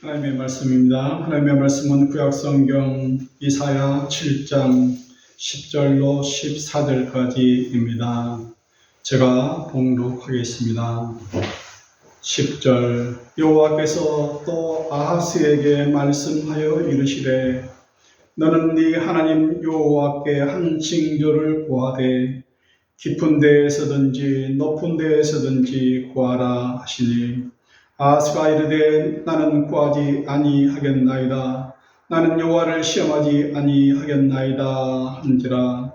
하나님의 말씀입니다. 하나님의 말씀은 구약성경 이사야 7장 10절로 14절까지입니다. 제가 봉독하겠습니다. 10절 여호와께서 또 아하스에게 말씀하여 이르시되 너는 네 하나님 여호와께 한 징조를 구하되 깊은 데에서든지 높은 데에서든지 구하라 하시니 아하스가 이르되 나는 구하지 아니하겠나이다. 나는 여호와를 시험하지 아니하겠나이다 한지라.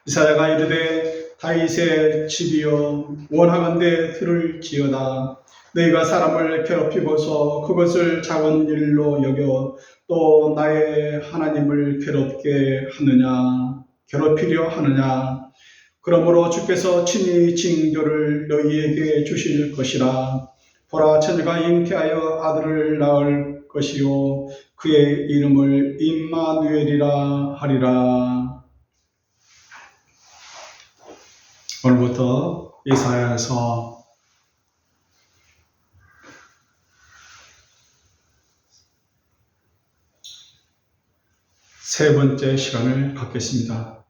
이사야가 이르되 다윗의 집이여 원하건대 들을지어다. 너희가 사람을 괴롭히고서 그것을 작은 일로 여겨 또 나의 하나님을 괴롭히려 하느냐. 그러므로 주께서 친히 징조를 너희에게 주실 것이라. 보라, 처녀가 잉태하여 아들을 낳을 것이요 그의 이름을 임마누엘이라 하리라. 오늘부터 이사야에서 세 번째 시간을 갖겠습니다.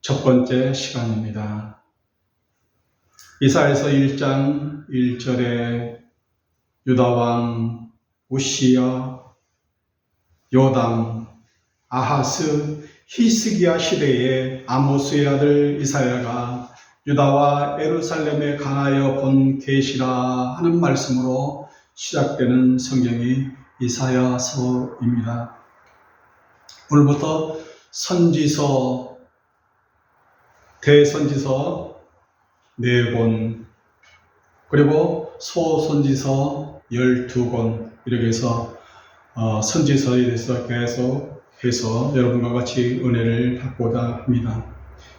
첫 번째 시간입니다. 이사야에서 1장 1절에 유다왕 우시야, 요담, 아하스, 히스기야 시대에 아모스의 아들 이사야가 유다와 예루살렘에 관하여 본 계시라 하는 말씀으로 시작되는 성경이 이사야서입니다. 오늘부터 선지서, 대선지서 4권, 그리고 소선지서 12권, 이렇게 해서 선지서에 대해서 계속 해서 여러분과 같이 은혜를 받고자 합니다.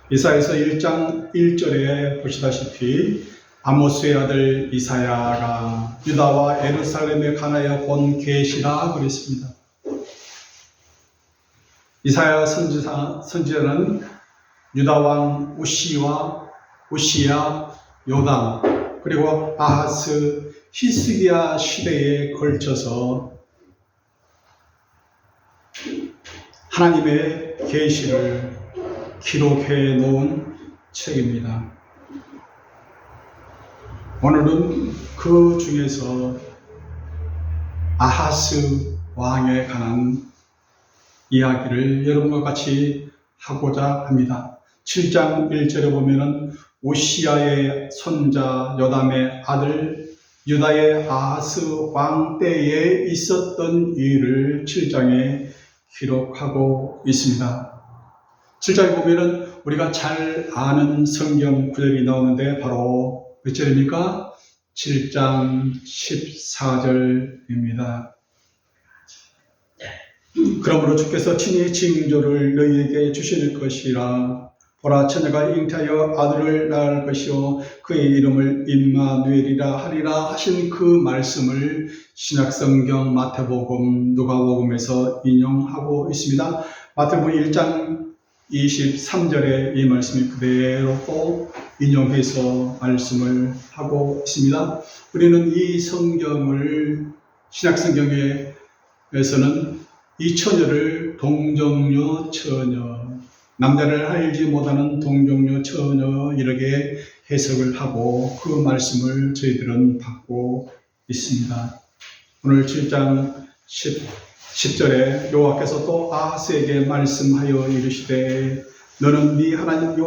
이사야에서 1장 1절에 보시다시피 아모스의 아들 이사야가 유다와 예루살렘에 관하여 본 계시라 그랬습니다. 이사야 선지자는 유다왕 우시야, 요담, 그리고 아하스, 히스기야 시대에 걸쳐서 하나님의 계시를 기록해 놓은 책입니다. 오늘은 그 중에서 아하스 왕에 관한 이야기를 여러분과 같이 하고자 합니다. 7장 1절에 보면은 우시야의 손자 요담의 아들 유다의 아하스 왕 때에 있었던 일을 7장에 기록하고 있습니다. 7장에 보면은 우리가 잘 아는 성경 구절이 나오는데 바로 몇 절입니까? 7장 14절입니다. 그러므로 주께서 친히 징조를 너희에게 주실 것이라. 보라, 처녀가 잉태하여 아들을 낳을 것이요 그의 이름을 임마누엘이라 하리라 하신 그 말씀을 신약성경 마태복음, 누가복음에서 인용하고 있습니다. 마태복음 1장 23절에 이 말씀이 그대로 또 인용해서 말씀을 하고 있습니다. 우리는 이 성경을 신약성경에서는 이 처녀를 동정녀 처녀, 남자를 알지 못하는 동정녀 처녀 이렇게 해석을 하고 그 말씀을 저희들은 받고 있습니다. 오늘 7장 10절에 여호와께서 또 아하스에게 말씀하여 이르시되 너는 네 하나님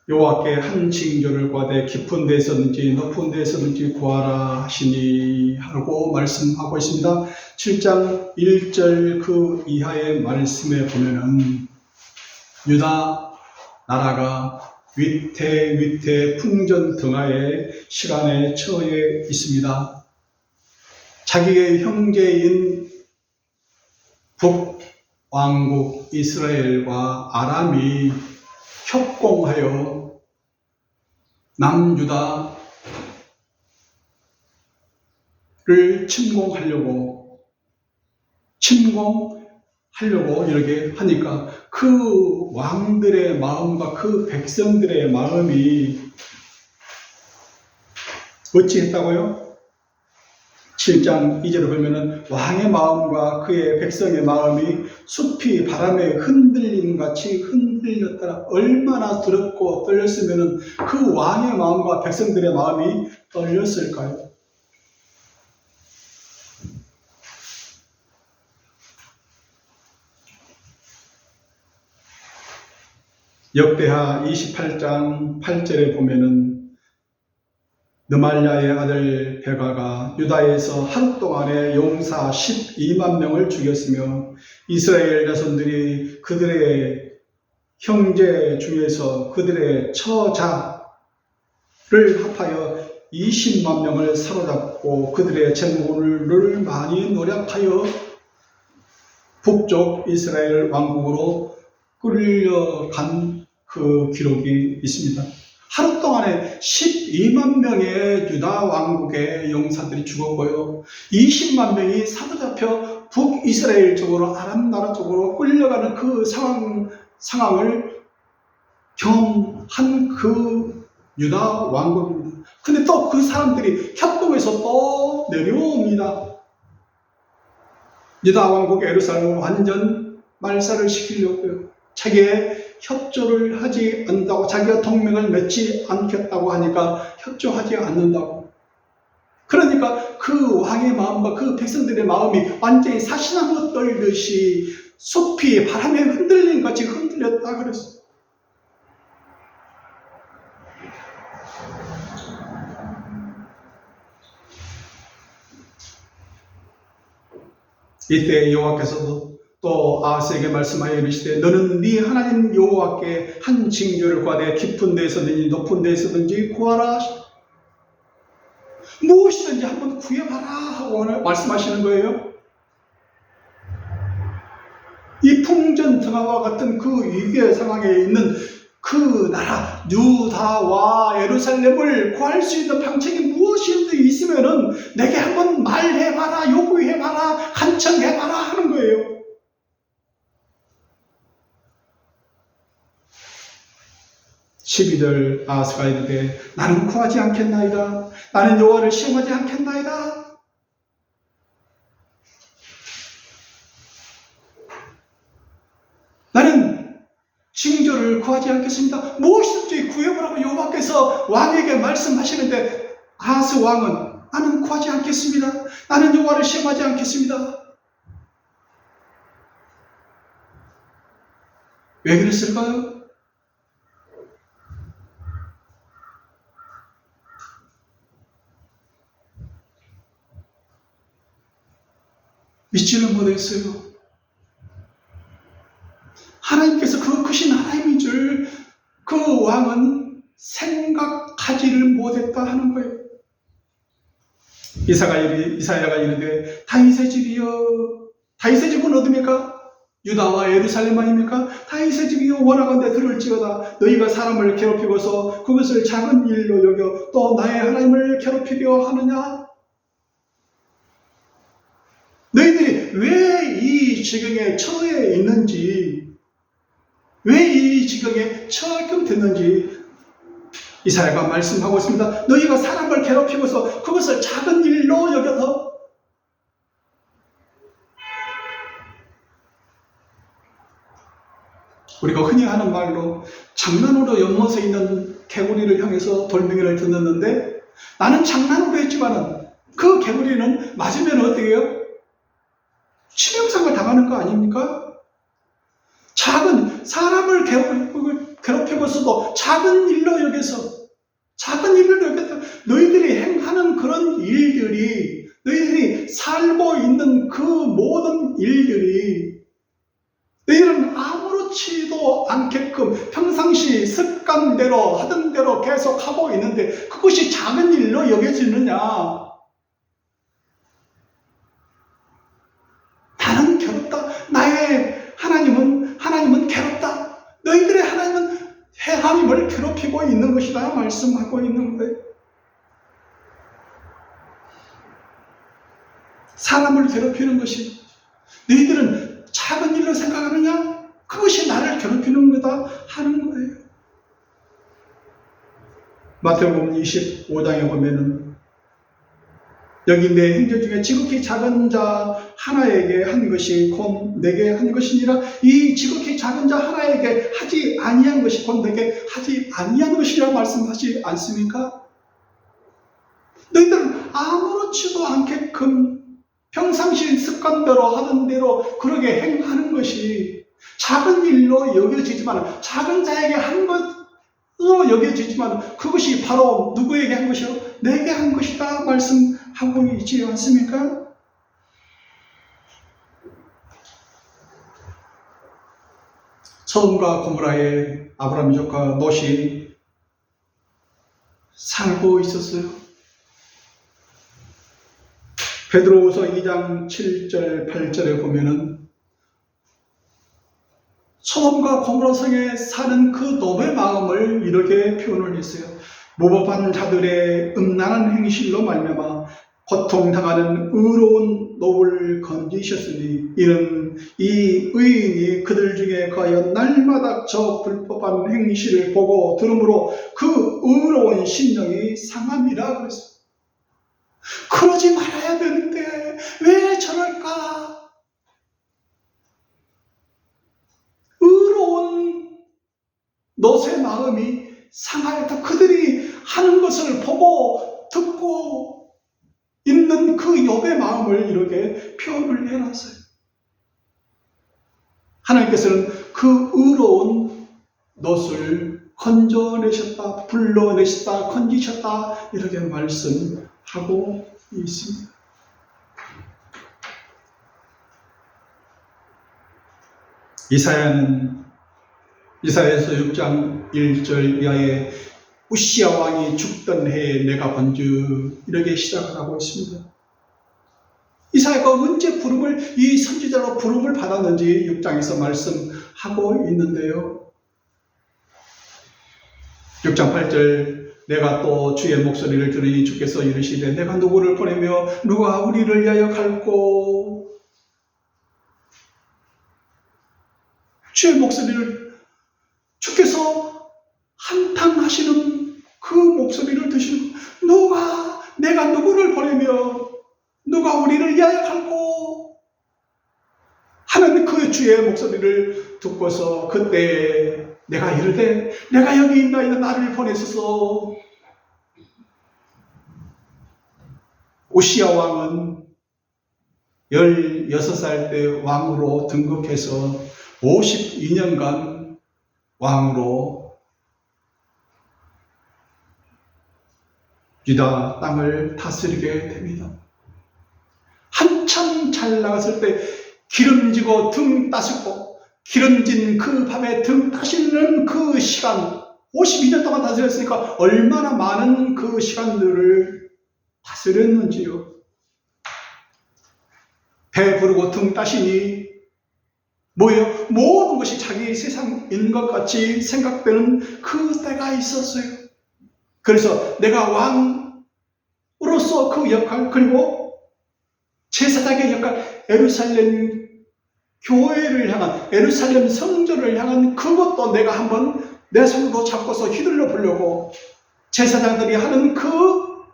여호와께 한 징조를 구하되 깊은 데서든지 높은 데서든지 구하라 하시니 하고 말씀하고 있습니다. 7장 1절 그 이하의 말씀에 보면은 유다 나라가 위태 풍전등하의 시간에 처해 있습니다. 자기의 형제인 북왕국 이스라엘과 아람이 협공하여 남유다를 침공하려고 이렇게 하니까 그 왕들의 마음과 그 백성들의 마음이 어찌했다고요? 7장 2절을 보면은 왕의 마음과 그의 백성의 마음이 숲이 바람에 흔들림 같이 흔들렸더라. 얼마나 두렵고 떨렸으면은 그 왕의 마음과 백성들의 마음이 떨렸을까요? 역대하 28장 8절에 보면은 느말랴의 아들 베가가 유다에서 하루 동안에 용사 12만 명을 죽였으며 이스라엘 자손들이 그들의 형제 중에서 그들의 처자를 합하여 20만 명을 사로잡고 그들의 재물을 많이 노력하여 북쪽 이스라엘 왕국으로 끌려간 그 기록이 있습니다. 하루 동안에 12만 명의 유다 왕국의 용사들이 죽었고요. 20만 명이 사로잡혀 북이스라엘 쪽으로 아람 나라 쪽으로 끌려가는 그 상황을 경험한 그 유다 왕국입니다. 근데 또 그 사람들이 협동해서 또 내려옵니다. 유다 왕국 예루살렘을 완전 말살을 시키려고요. 자기의 협조를 하지 않는다고, 자기가 동맹을 맺지 않겠다고 하니까 협조하지 않는다고. 그러니까 그 왕의 마음과 그 백성들의 마음이 완전히 사시나무 떨듯이 숲이 바람에 흔들림 같이 흔들렸다 그랬어요. 이때 여호와께서도 또 아하스에게 말씀하여 이르시되 너는 네 하나님 여호와께 한 징조를 구하되 깊은 데에서든지 높은 데에서든지 구하라. 무엇이든지 한번 구해봐라 하고 말씀하시는 거예요. 이 풍전등화와 같은 그 위기의 상황에 있는 그 나라 유다와 예루살렘을 구할 수 있는 방책이 무엇인지 있으면은 내게 한번 말해봐라, 요구해봐라, 간청해봐라 하는 거예요. (12절) 아하스가 이르되 나는 구하지 않겠나이다. 나는 여호와를 시험하지 않겠나이다. 나는 징조를 구하지 않겠습니다. 무엇이든지 구해보라고 여호와께서 왕에게 말씀하시는데 아하스 왕은 나는 구하지 않겠습니다. 나는 여호와를 시험하지 않겠습니다. 왜 그랬을까요? 믿지를 못했어요. 하나님께서 그 크신 하나님인 줄 그 왕은 생각하지를 못했다 하는 거예요. 이사야가 이르되 다윗의 집이여, 다윗의 집은 어디입니까? 유다와 예루살렘 아닙니까? 다윗의 집이여 원하건대 들을지어다. 너희가 사람을 괴롭히고서 그것을 작은 일로 여겨 또 나의 하나님을 괴롭히려 하느냐? 너희들이 왜 이 지경에 처해 있는지, 왜 이 지경에 처하게 됐는지 이사야가 말씀하고 있습니다. 너희가 사람을 괴롭히고서 그것을 작은 일로 여겨서, 우리가 흔히 하는 말로 장난으로 연못에 있는 개구리를 향해서 돌멩이를 던졌는데 나는 장난으로 했지만은 그 개구리는 맞으면 어떻게 해요? 치명상을 당하는 거 아닙니까? 작은 사람을 괴롭히고서도 작은 일로 여겨서 너희들이 행하는 그런 일들이, 너희들이 살고 있는 그 모든 일들이 너희는 아무렇지도 않게끔 평상시 습관대로 하던 대로 계속 하고 있는데 그것이 작은 일로 여겨지느냐? 나는 괴롭다. 나의 하나님은 괴롭다. 너희들의 하나님을 괴롭히고 있는 것이다 말씀하고 있는 거예요. 사람을 괴롭히는 것이 너희들은 작은 일로 생각하느냐? 그것이 나를 괴롭히는 거다 하는 거예요. 마태복음 25장에 보면은 여기 내 행전 중에 지극히 작은 자 하나에게 한 것이 곧 내게 한 것이니라. 이 지극히 작은 자 하나에게 하지 아니한 것이 곧 내게 하지 아니한 것이라 말씀하지 않습니까? 너희들은 아무렇지도 않게끔 평상시 습관대로 하던 대로 그렇게 행하는 것이 작은 일로 여겨지지만, 작은 자에게 한 것으로 여겨지지만 그것이 바로 누구에게 한 것이요? 내게 한 것이다 말씀하고 있지 않습니까? 소돔과 고모라에 아브라함 조카 롯이 살고 있었어요. 베드로후서 2장 7절 8절에 보면은 소돔과 고모라 성에 사는 그 롯의 마음을 이렇게 표현을 했어요. 모범한 자들의 음란한 행실로 말미암아 고통당하는 의로운 롯을 건지셨으니 이는 이 의인이 그들 중에 거하여 날마다 저 불법한 행실을 보고 들으므로 그 의로운 심령이 상함이라 그랬어요. 그러지 말아야 되는데 왜 저럴까? 의로운 롯의 마음이 상하였다. 그들이 하는 것을 보고 듣고 있는 그 욥의 마음을 이렇게 표현을 해놨어요. 하나님께서는 그 의로운 롯을 건져내셨다, 불러내셨다, 건지셨다 이렇게 말씀하고 있습니다. 이사야에서 6장 1절 이하에 우시야 왕이 죽던 해에 내가 번주 이렇게 시작을 하고 있습니다. 이사야가 언제 이 선지자로 부름을 받았는지 6장에서 말씀하고 있는데요. 6장 8절 내가 또 주의 목소리를 들으니 주께서 이르시되 내가 누구를 보내며 누가 우리를 위하여 갈꼬. 주의 목소리를 주께서 한탄하시는 그 목소리를 드시고 내가 누구를 보내며 누가 우리를 위하여 갈꼬 하는 그 주의 목소리를 듣고서 그때 내가 이르되 내가 여기 있나이다 나를 보내소서. 우시야 왕은 16살 때 왕으로 등극해서 52년간 왕으로 유다 땅을 다스리게 됩니다. 한참 잘 나갔을 때 기름지고 등 따숩고 기름진 그 밤에 등 따시는 그 시간 52년 동안 다스렸으니까 얼마나 많은 그 시간들을 다스렸는지요. 배부르고 등 따시니 뭐예요? 모든 것이 자기 세상인 것 같이 생각되는 그 때가 있었어요. 그래서 내가 왕으로서 그 역할, 그리고 제사장의 역할, 예루살렘 교회를 향한, 예루살렘 성전을 향한 그것도 내가 한번 내 손으로 잡고서 휘둘러 보려고 제사장들이 하는 그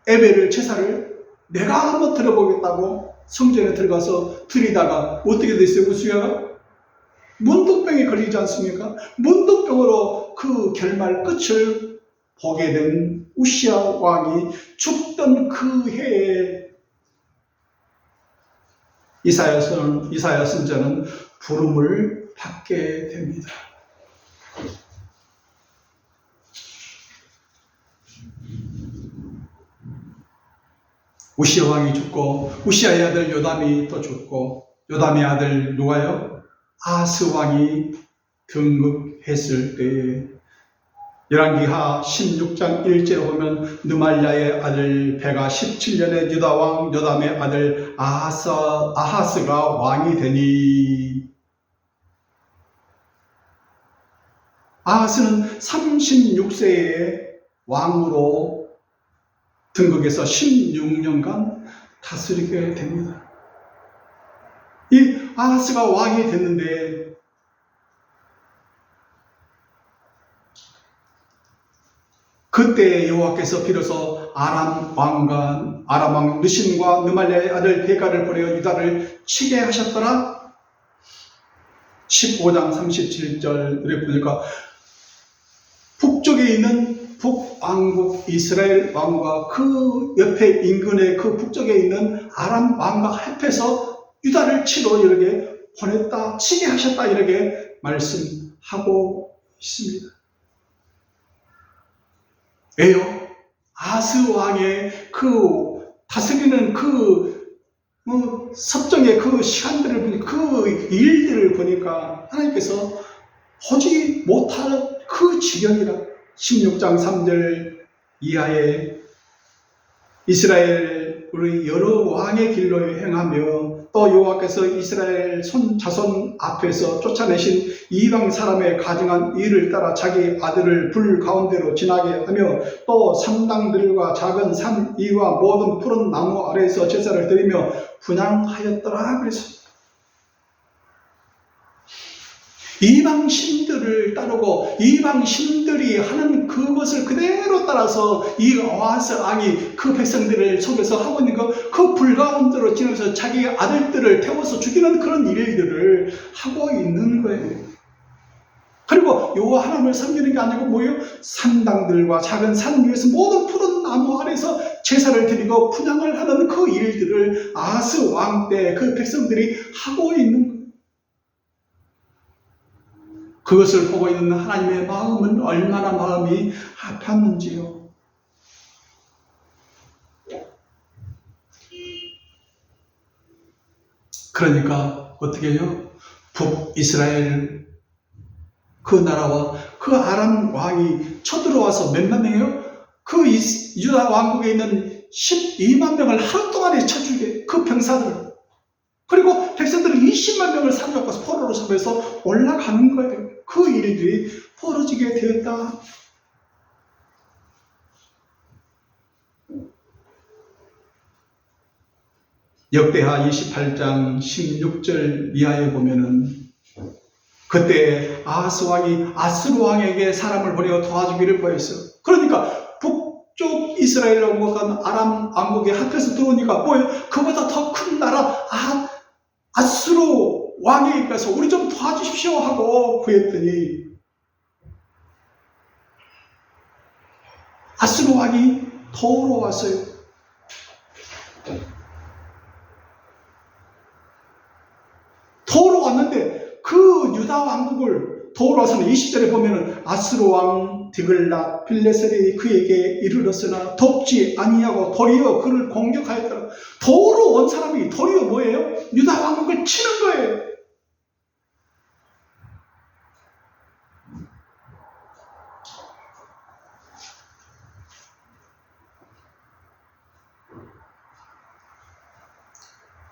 예배를, 제사를 내가 한번 들어보겠다고 성전에 들어가서 드리다가 어떻게 됐어요? 우시야가 문둥병에 걸리지 않습니까? 문둥병으로 그 결말 끝을 보게 된 우시야 왕이 죽던 그 해에 이사야 선지자는 부름을 받게 됩니다. 우시야 왕이 죽고 우시야의 아들 요담이 또 죽고 요담의 아들 누가요? 아하스 왕이 등극했을 때에 열왕기하 16장 1절에 보면 느말랴의 아들 베가 17년에 유다 왕 요담의 아들 아하스가 왕이 되니 아하스는 36세에 왕으로 등극해서 16년간 다스리게 됩니다. 이 아하스가 왕이 됐는데 그때 여호와께서 비로소 아람 왕 느신과 느말랴의 아들 베가를 보내어 유다를 치게 하셨더라. 15장 37절을 보니까 북쪽에 있는 북왕국 이스라엘 왕과 그 옆에 인근의 그 북쪽에 있는 아람 왕과 합해서 유다를 치러 이렇게 보냈다, 치게 하셨다, 이렇게 말씀하고 있습니다. 왜요? 아스 왕의 그 다스리는 섭정의 그 시간들을 보니까, 그 일들을 보니까 하나님께서 보지 못할 그 지경이라. 16장 3절 이하에 이스라엘 우리 여러 왕의 길로 행하며 또 여호와께서 이스라엘 자손 앞에서 쫓아내신 이방 사람의 가증한 일을 따라 자기 아들을 불 가운데로 지나게 하며 또 산당들과 작은 산 위와 모든 푸른 나무 아래에서 제사를 드리며 분향하였더라 그랬습니다. 이방 신들을 따르고 이방 신들이 하는 그것을 그대로 따라서 이 여호와스 왕이 그 백성들을 속에서 하고 있는 그 불 가운데로 지나면서 자기 아들들을 태워서 죽이는 그런 일들을 하고 있는 거예요. 그리고 여호와 하나님을 섬기는 게 아니고 뭐예요? 산당들과 작은 산 위에서 모든 푸른 나무 아래서 제사를 드리고 분향을 하는 그 일들을 아스 왕 때 그 백성들이 하고 있는 거예요. 그것을 보고 있는 하나님의 마음은 얼마나 마음이 아팠는지요. 그러니까 어떻게 해요? 북이스라엘 그 나라와 그 아람 왕이 쳐들어와서 몇만 명이에요? 그 유다 왕국에 있는 12만 명을 하루 동안에 쳐주게, 그 병사들. 그리고 백성들은 20만 명을 사로잡아서 포로로 잡아서 올라가는 거예요. 그 일들이 벌어지게 되었다. 역대하 28장 16절 이하에 보면은 그때 아하스 왕이 아스루 왕에게 사람을 보내어 도와주기를 구했어요. 그러니까 북쪽 이스라엘 왕국과 아람 왕국에 합해서 들어오니까 뭐예요? 그보다 더 큰 나라 아스루 왕에게 가서 우리 좀 도와주십시오 하고 구했더니 아스루 왕이 도우러 왔어요. 도우러 왔는데 그 유다 왕국을 도우러 와서는 20절에 보면은 아스루 왕 디글랏 빌레셀이 그에게 이르렀으나 돕지 아니하고 도리어 그를 공격하였더라. 도우러 온 사람이 도리어 뭐예요? 유다 왕국을 치는 거예요.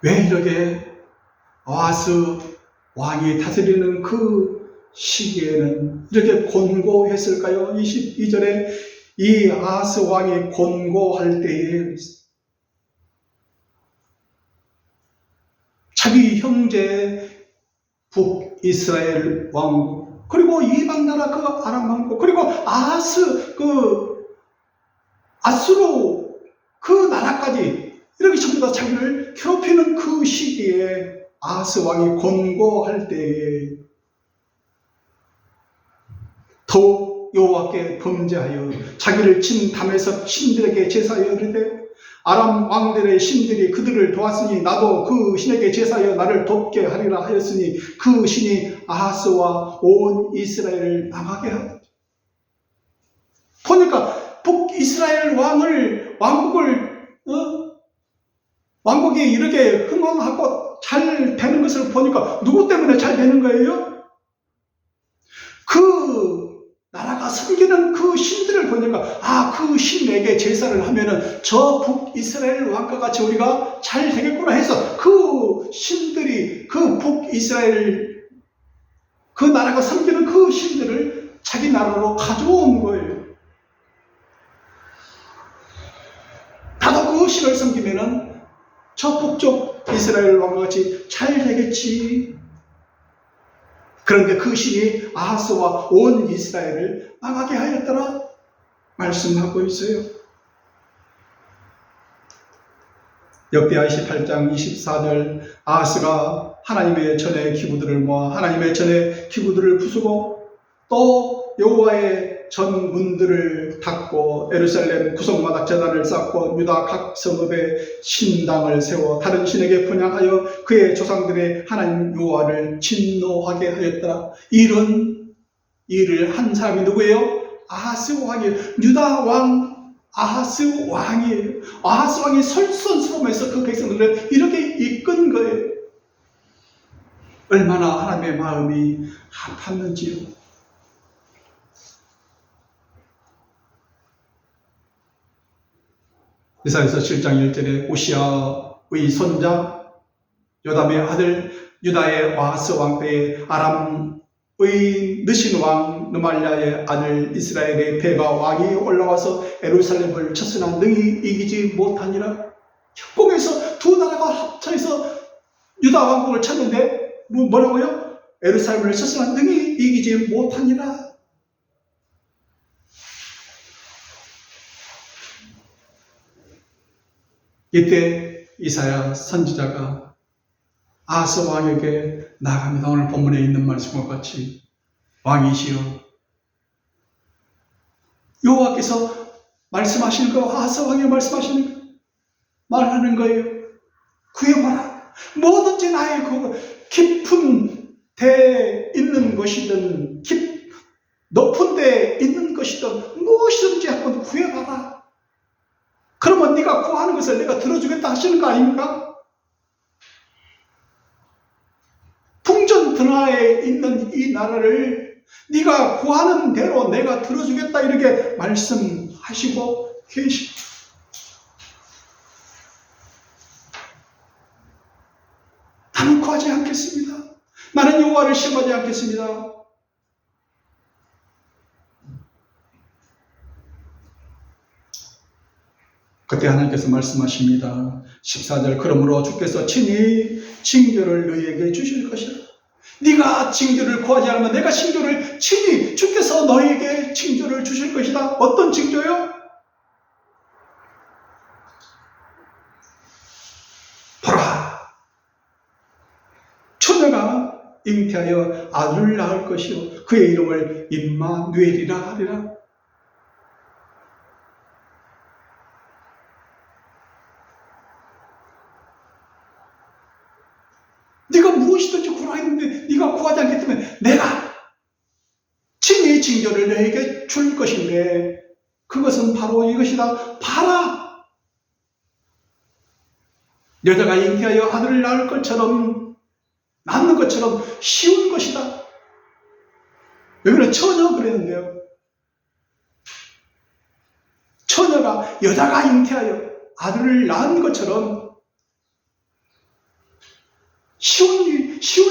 왜 이렇게 아하스 왕이 다스리는 그 시기에는 이렇게 곤고했을까요? 22절에 이 아하스 왕이 곤고할 때에 자기 형제 북이스라엘 왕국, 그리고 이방 나라 그 아람 왕국, 그리고 아하스 아수르 그 나라까지 이렇게 전부 다 자기를 괴롭히는 그 시기에 아하스 왕이 곤고할 때에 더욱 여호와께 범죄하여 자기를 친 다메섹 신들에게 제사하여 이르되 아람 왕들의 신들이 그들을 도왔으니 나도 그 신에게 제사하여 나를 돕게 하리라 하였으니 그 신이 아하스와 온 이스라엘을 망하게 하였다. 보니까 북이스라엘 왕국이 이렇게 흥왕하고 잘 되는 것을 보니까 누구 때문에 잘 되는 거예요? 그 나라가 섬기는 그 신들을 보니까 그 신에게 제사를 하면은 저 북이스라엘 왕과 같이 우리가 잘 되겠구나 해서 그 신들이 그 북이스라엘 그 나라가 섬기는 그 신들을 자기 나라로 가져온 거예요. 나도 그 신을 섬기면은 저 북쪽 이스라엘 왕과 같이 잘 되겠지. 그런데 그 신이 아하스와 온 이스라엘을 망하게 하였더라. 말씀하고 있어요. 역대하 28장 24절 아하스가 하나님의 전의 기구들을 모아 하나님의 전의 기구들을 부수고 또 여호와의 전 문들을 닫고 예루살렘 구성마다 제단을 쌓고 유다 각 성읍에 신당을 세워 다른 신에게 분향하여 그의 조상들의 하나님 여호와를 진노하게 하였더라. 이런 일을 한 사람이 누구예요? 아하스 왕이에요. 유다 왕 아하스 왕이에요. 아하스 왕이 설선스러움에서 그 백성들을 이렇게 이끈 거예요. 얼마나 하나님의 마음이 아팠는지요. 이사야서 7장 1절에 우시아의 손자 요담의 아들 유다의 아하스 왕 때에 아람의 느신 왕 르말랴의 아들 이스라엘의 베가 왕이 올라와서 예루살렘을 쳤으나 능히 이기지 못하니라. 협공해서 두 나라가 합쳐서 유다 왕국을 쳤는데 뭐라고요? 예루살렘을 쳤으나 능히 이기지 못하니라. 이때 이사야 선지자가 아하스 왕에게 나아갑니다. 오늘 본문에 있는 말씀과 같이 왕이시여 여호와께서 말씀하시는 거 아하스 왕이 말씀하시는 거 말하는 거예요. 구해봐라. 뭐든지 나의 그 깊은 데에 있는 것이든 높은 데에 있는 것이든 무엇이든지 한번 구해봐라. 그러면 네가 구하는 것을 내가 들어주겠다 하시는 거 아닙니까? 풍전등하에 있는 이 나라를 네가 구하는 대로 내가 들어주겠다 이렇게 말씀하시고 계십니다. 나는 구하지 않겠습니다. 나는 여호와를 시험하지 않겠습니다. 그때 하나님께서 말씀하십니다. 14절 그러므로 주께서 친히 징조를 너희에게 주실 것이라. 네가 징조를 구하지 않으면 내가 징조를 친히 주께서 너희에게 징조를 주실 것이다. 어떤 징조요? 보라 처녀가 잉태하여 아들을 낳을 것이요 그의 이름을 임마누엘이라 하리라. 네가 무엇이든지 구하라 했는데 네가 구하지 않기 때문에 내가 친히 징조를 너에게 줄 것인데 그것은 바로 이것이다. 봐라. 여자가 잉태하여 아들을 낳을 것처럼 낳는 것처럼 쉬운 것이다. 여기는 처녀 그랬는데요. 처녀가 여자가 잉태하여 아들을 낳은 것처럼 쉬운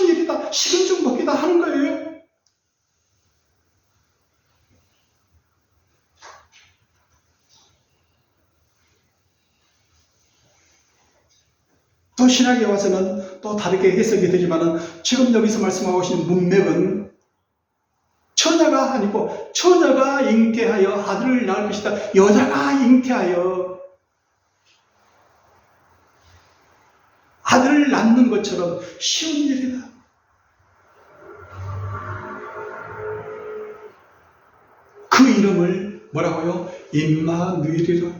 일이다. 식은죽 먹기다 하는 거예요. 또 신학에 와서는 또 다르게 해석이 되지만은 지금 여기서 말씀하고 계신 문맥은 처녀가 아니고 처녀가 잉태하여 아들을 낳을 것이다. 여자가 잉태하여 아들을 낳는 것처럼 쉬운 일이다. 그 이름을 뭐라고요? 임마누엘이라.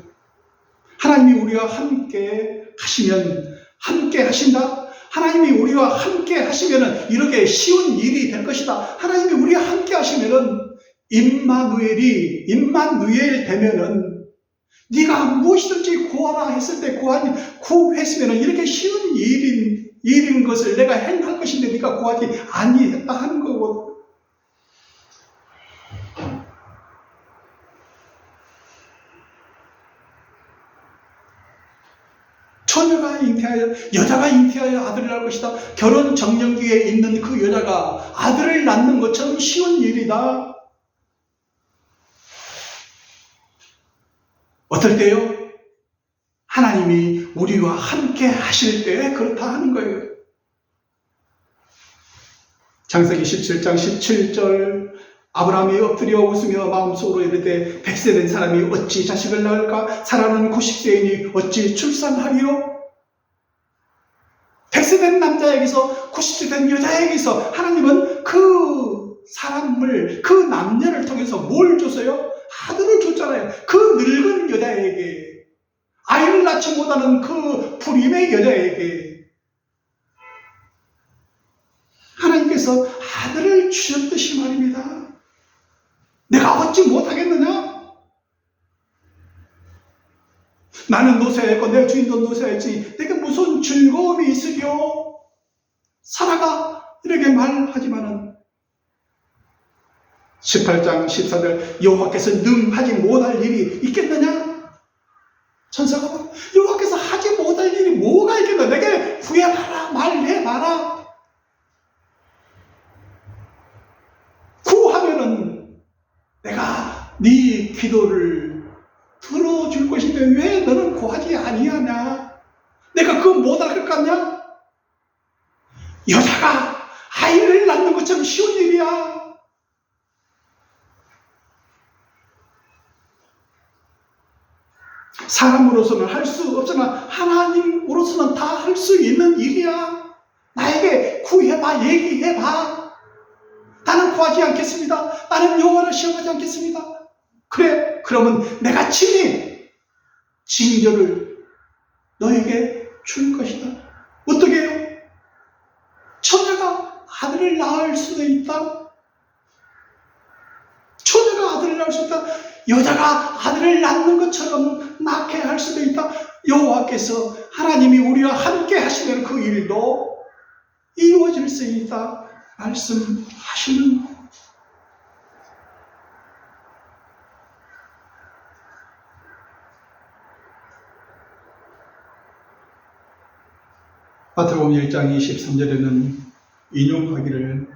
하나님이 우리와 함께 하시면 함께 하신다. 하나님이 우리와 함께 하시면 이렇게 쉬운 일이 될 것이다. 하나님이 우리와 함께 하시면 임마누엘 되면은 네가 무엇이든지 구하라 했을 때 구했으면 이렇게 쉬운 일인 것을 내가 행할 것인데 네가 구하지 아니했다 하는 거거든. 처녀가 잉태하여 여자가 잉태하여 아들을 낳을 것이다. 결혼 정년기에 있는 그 여자가 아들을 낳는 것처럼 쉬운 일이다. 어떨 때요? 하나님이 우리와 함께 하실 때 그렇다 하는 거예요. 창세기 17장 17절 아브라함이 엎드려 웃으며 마음속으로 이르되 100세 된 사람이 어찌 자식을 낳을까? 사라는 90세이니 어찌 출산하리요? 100세 된 남자에게서 90세 된 여자에게서 하나님은 그 사람을, 그 남녀를 통해서 뭘 줬어요? 아들을 줬잖아요. 그 늙은 여자에게, 아이를 낳지 못하는 그 불임의 여자에게 하나님께서 아들을 주셨듯이 말입니다. 내가 얻지 못하겠느냐? 나는 노쇠했고 내 주인도 노쇠했지 내게 무슨 즐거움이 있으리요? 사라가 이렇게 말하지만은 18장 14절 여호와께서 능하지 못할 일이 있겠느냐? 천사가 막 여호와께서 하지 못할 일이 뭐가 있겠느냐? 내게 구해봐라, 말해봐라. 구하면은 내가 네 기도를 들어줄 것인데 왜 너는 구하지 아니하냐? 내가 그거 못할 것 같냐? 여자가 아이를 낳는 것처럼 쉬운 일이야. 사람으로서는 할 수 없으나 하나님으로서는 다 할 수 있는 일이야. 나에게 구해봐, 얘기해봐. 나는 구하지 않겠습니다. 나는 여호와를 시험하지 않겠습니다. 그래, 그러면 내가 친히 징조를 너에게 줄 것이다. 어떻게 해요? 처녀가 아들을 낳을 수도 있다. 처녀가 아들을 낳을 수 있다. 여자가 아들을 낳는 것처럼 낳게 할 수도 있다. 여호와께서 하나님이 우리와 함께 하시면 그 일도 이루어질 수 있다 말씀하시는 거예요. 마태복음 1장 23절에는 인용하기를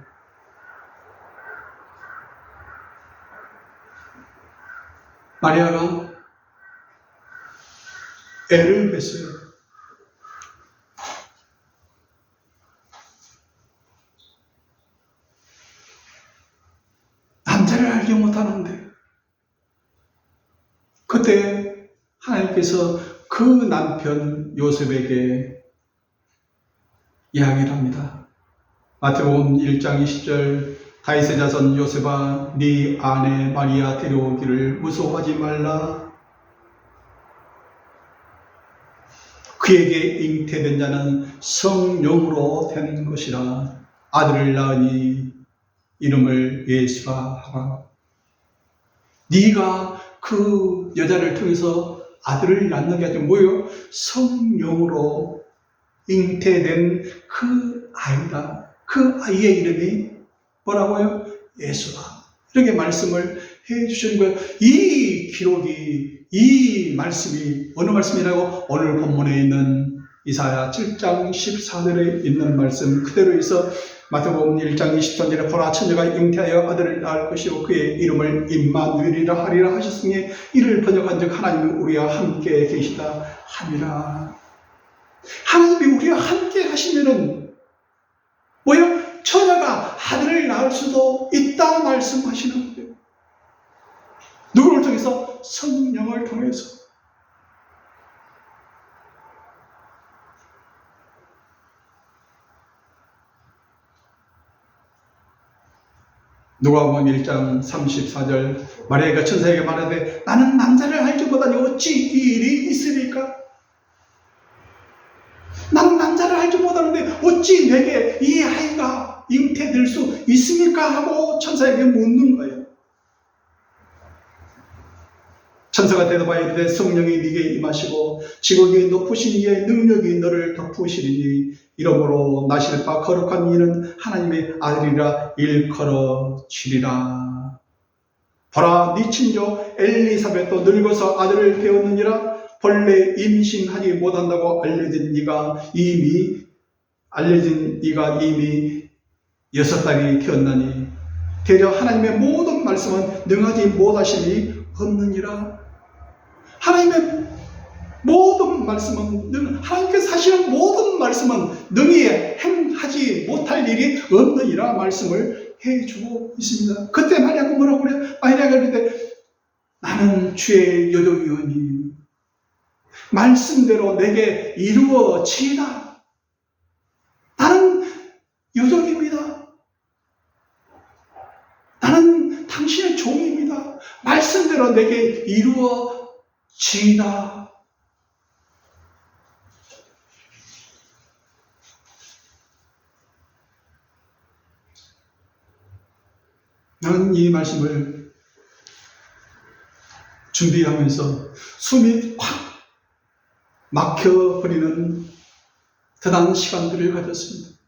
마리아가 애를 뱄어요. 남자를 알지 못하는데 그때 하나님께서 그 남편 요셉에게 이야기를 합니다. 마태복음 1장 20절 다윗의 자손 요셉아 네 아내 마리아 데려오기를 무서워하지 말라. 그에게 잉태된 자는 성령으로 된 것이라. 아들을 낳으니 이름을 예수라 하라. 네가 그 여자를 통해서 아들을 낳는 게 아니라 뭐예요? 성령으로 잉태된 그 아이다. 그 아이의 이름이 뭐라고요? 예수다. 이렇게 말씀을 해 주시는 거예요. 이 기록이, 이 말씀이 어느 말씀이라고? 오늘 본문에 있는 이사야 7장 14절에 있는 말씀 그대로 있어 마태복음 1장 23절에 보라 처녀가 잉태하여 아들을 낳을 것이요 그의 이름을 임마누엘이라 하리라 하셨으니 이를 번역한 즉 하나님이 우리와 함께 계시다 함이라. 하나님이 우리와 함께 하시면은 뭐예요? 처녀가 아들을 낳을 수도 있다 말씀하시는 거예요. 누구를 통해서? 성령을 통해서. 누가복음 1장 34절 마리아가 천사에게 말하되 나는 남자를 알지 못하니 어찌 이 일이 있으리까? 나는 남자를 알지 못하는데 어찌 내게 이 아이가 잉태될 수 있습니까? 하고 천사에게 묻는 거예요. 천사가 대답하여 이르되 성령이 네게 임하시고 지극히 높으신 이의 능력이 너를 덮으시리니 이러므로 나실 바 거룩한 이는 하나님의 아들이라 일컬어지리라. 보라 네 친조 엘리사벳도 늙어서 아들을 배웠느니라. 본래 임신하지 못한다고 알려진 이가 이미 6달이 되었나니 대저 하나님의 모든 말씀은 능하지 못하심이 없느니라. 하나님의 모든 말씀은 하나님께서 하시는 모든 말씀은 능히 행하지 못할 일이 없느니라 말씀을 해주고 있습니다. 그때 마리아가 뭐라고 그래요? 마리아가 그랬는데 나는 주의 요독이오니 말씀대로 내게 이루어지이다. 나는 요독입니다. 나는 당신의 종입니다. 말씀대로 내게 이루어지이다. 나는 이 말씀을 준비하면서 숨이 확 막혀버리는 대단한 시간들을 가졌습니다.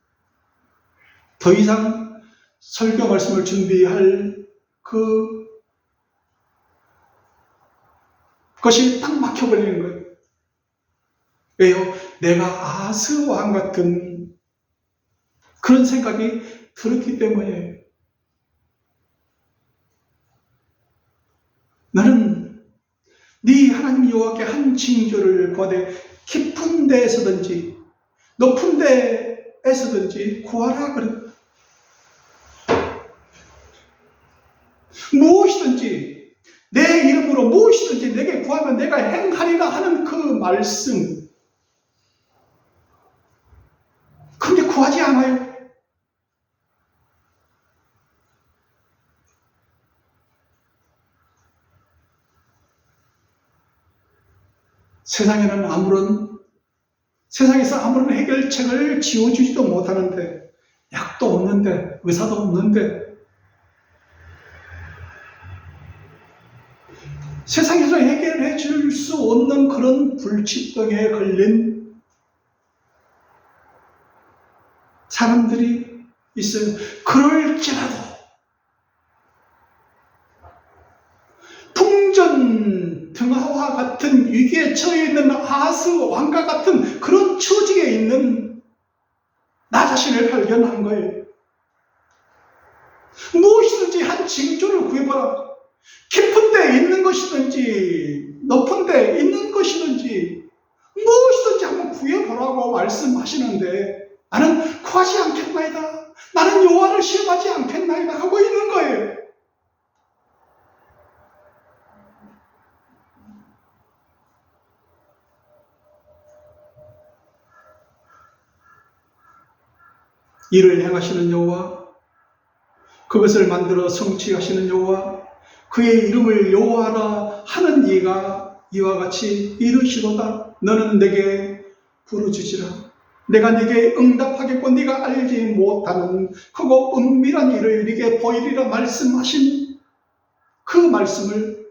더 이상 설교 말씀을 준비할 그것이 딱 막혀버리는 거예요. 왜요? 내가 아하스 왕 같은 그런 생각이 들었기 때문에 너는 네 하나님 여호와께 한 징조를 구하되 깊은 데에서든지 높은 데에서든지 구하라 그랬다. 무엇이든지 내 이름으로 무엇이든지 내게 구하면 내가 행하리라 하는 그 말씀. 그런데 구하지 않아요. 세상에서 아무런 해결책을 지어주지도 못하는데, 약도 없는데, 의사도 없는데, 세상에서 해결해 줄 수 없는 그런 불치병에 걸린 사람들이 있어요. 그럴지라도 풍전등화와 같은 위기에 처해 있는 아하스 왕과 같은 그런 처지에 있는 나 자신을 발견한 거예요. 무엇이든지 한 징조를 구해봐라. 깊은 데 있는 것이든지 높은 데 있는 것이든지 무엇이든지 한번 구해보라고 말씀하시는데 나는 구하지 않겠나이다. 나는 여호와를 시험하지 않겠나이다 하고 있는 거예요. 일을 행하시는 여호와, 그것을 만들어 성취하시는 여호와, 그의 이름을 여호와라 하는 이가 이와 같이 이르시도다. 너는 내게 부르주지라. 내가 네게 응답하겠고 네가 알지 못하는 크고 은밀한 일을 네게 보이리라 말씀하신 그 말씀을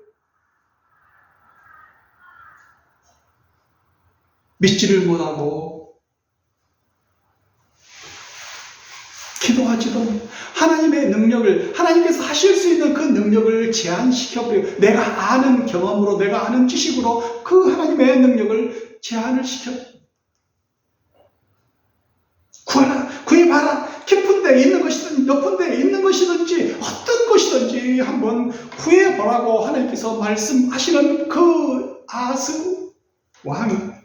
믿지를 못하고 기도하지도 하나님의 능력을, 하나님께서 하실 수 있는 그 능력을 제한시켜버려요. 내가 아는 경험으로, 내가 아는 지식으로 그 하나님의 능력을 제한을 시켜. 구하라, 구해봐라. 깊은 데 있는 것이든지 높은 데 있는 것이든지 어떤 것이든지 한번 구해보라고 하나님께서 말씀하시는 그 아하스 왕.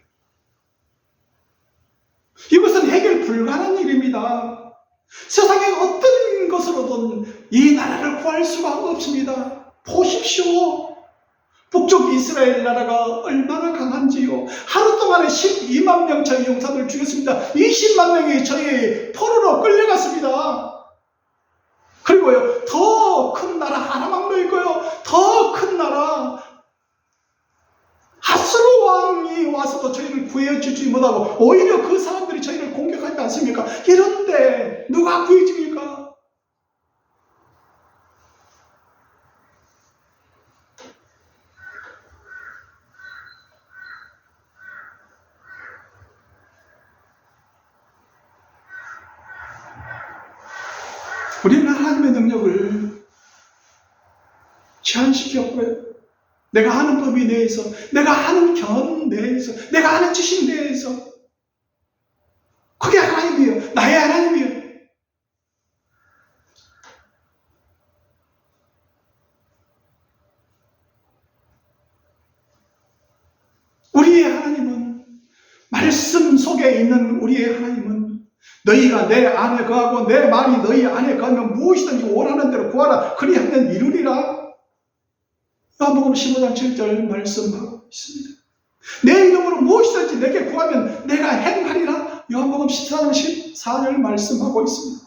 이것은 해결 불가능한 일입니다. 세상의 어떤 것으로든 이 나라를 구할 수가 없습니다. 보십시오. 북쪽 이스라엘 나라가 얼마나 강한지요. 하루 동안에 12만 명 저희 용사들 죽였습니다. 20만 명이 저희 포로로 끌려갔습니다. 그리고요, 더 큰 나라 아람왕도 있고요, 더 큰 나라 하스로 왕이 와서도 저희를 구해주지 못하고 오히려 그 사람들이 저희를 공격하지 않습니까? 이런데 누가 구해줍니까? 우리는 하나님의 능력을 제한시켰고요. 내가 아는 범위 내에서, 내가 아는 경험 내에서, 내가 아는 지식 내에서, 그게 하나님이에요. 나의 하나님이에요. 우리의 하나님은, 말씀 속에 있는 우리의 하나님은 너희가 내 안에 거하고 내 말이 너희 안에 거하면 무엇이든지 원하는 대로 구하라. 그리하면 이루리라. 요한복음 15장 7절 말씀하고 있습니다. 내 이름으로 무엇이든지 내게 구하면 내가 행하리라. 요한복음 14장 14절 말씀하고 있습니다.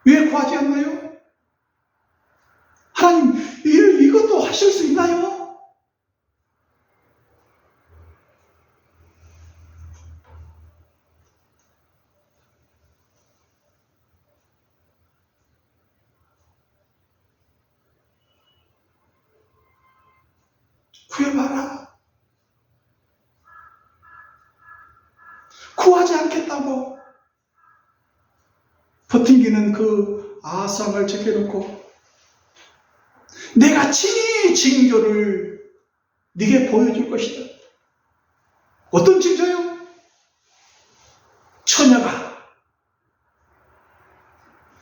왜 구하지 않나요? 하나님, 이것도 하실 수 있나요? 구해봐라. 구하지 않겠다고 버팅기는 그 아상을 제껴놓고 내가 친히 징조를 네게 보여줄 것이다. 어떤 징조요? 처녀가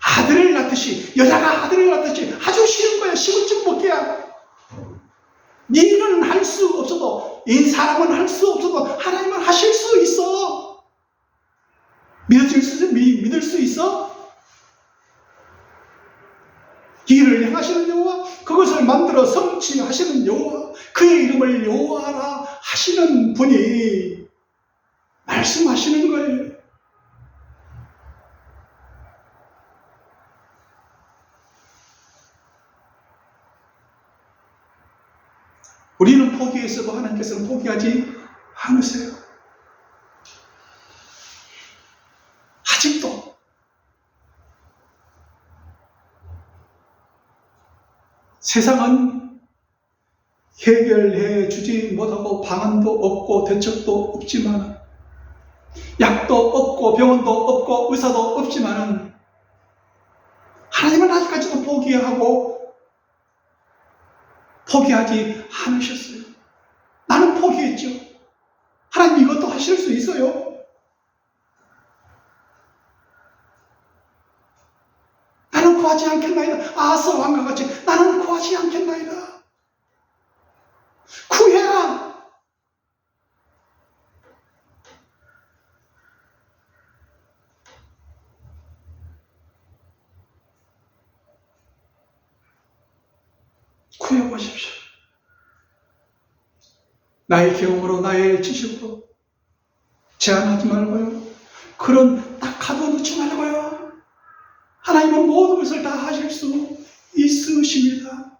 아들을 낳듯이, 여자가 아들을 낳듯이 아주 쉬운 거야. 시금치 먹기야. 니는 할 수 없어도, 이 사람은 할 수 없어도 하나님은 하실 수 있어. 믿을 수 있어? 일을 행하시는 여호와, 그것을 만들어 성취하시는 여호와, 그의 이름을 여호와라 하시는 분이 말씀하시는 거예요. 우리는 포기했어도 하나님께서는 포기하지 않으세요. 아직도 세상은 해결해 주지 못하고 방안도 없고 대책도 없지만, 약도 없고 병원도 없고 의사도 없지만은 하나님은 아직까지도 포기하지 않으셨어요. 나는 포기했죠. 하나님 이것도 하실 수 있어요. 나는 구하지 않겠나이다. 아하스 왕과 같이 나는 구하지 않겠나이다. 구해라. 구해보십시오. 나의 경험으로, 나의 지식으로 제한하지 말고요. 그런 딱 가둬놓지 말고요. 하나님은 모든 것을 다 하실 수 있으십니다.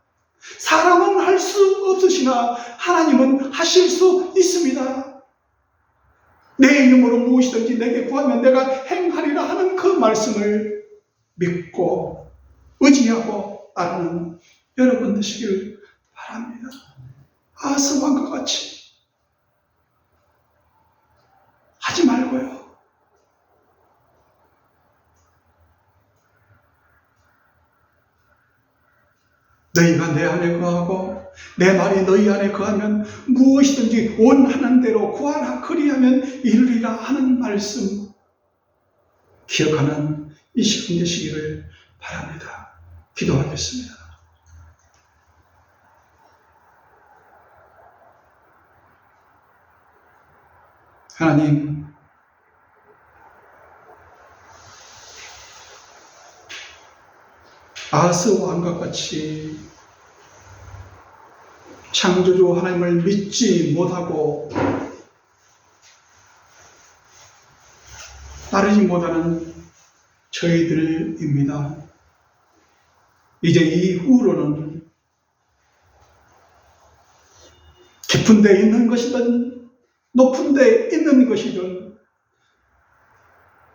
사람은 할 수 없으시나 하나님은 하실 수 있습니다. 내 이름으로 무엇이든지 내게 구하면 내가 행하리라 하는 그 말씀을 믿고 의지하고 따르는 여러분 되시길 바랍니다. 아하스 왕과 같이 하지 말고요. 너희가 내 안에 거하고 내 말이 너희 안에 거하면 무엇이든지 원하는 대로 구하라. 그리하면 이루리라 하는 말씀 기억하는 이 시간 되시기를 바랍니다. 기도하겠습니다. 하나님, 아하스 왕과 같이 창조주 하나님을 믿지 못하고 따르지 못하는 저희들입니다. 이제 이후로는 깊은 데 있는 것이든 높은 데 있는 것이든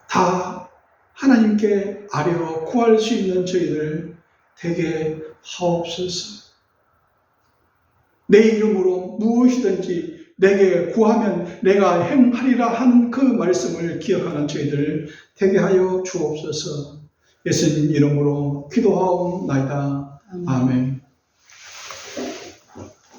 다 하나님께 아뢰어 구할 수 있는 저희들 되게 하옵소서. 내 이름으로 무엇이든지 내게 구하면 내가 행하리라 하는 그 말씀을 기억하는 저희들 되게 하여 주옵소서. 예수님 이름으로 기도하옵나이다. 아멘.